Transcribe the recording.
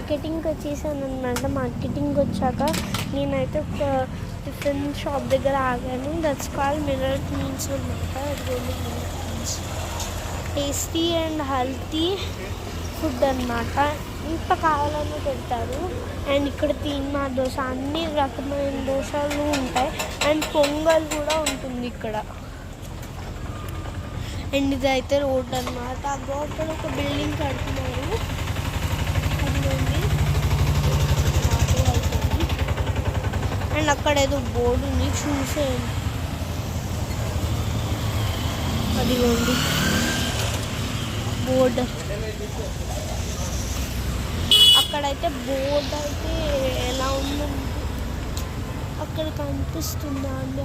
మార్కెటింగ్కి వచ్చేసాను అనమాట. మార్కెటింగ్కి వచ్చాక నేనైతే ఒక టిఫిన్ షాప్ దగ్గర ఆగాను. దట్స్ కాల్ మిర్రర్ మీన్స్ అనమాట. టేస్టీ అండ్ హెల్తీ ఫుడ్ అనమాట. ఇంత కావాలన్నా పెడతారు. అండ్ ఇక్కడ తీన్మా దోశ, అన్ని రకమైన దోశలు ఉంటాయి. అండ్ పొంగల్ కూడా ఉంటుంది ఇక్కడ. అండ్ ఇదైతే రోడ్ అనమాట. అక్కడ ఒక బిల్డింగ్ కడుతున్నారు. అదిగోండి అవుతుంది. అండ్ అక్కడ ఏదో బోర్డు ఉంది, చూసేయండి. అదిగోండి బోర్డు. అక్కడైతే బోర్డు అయితే ఎలా ఉందండి, అక్కడ కనిపిస్తుందా అండి?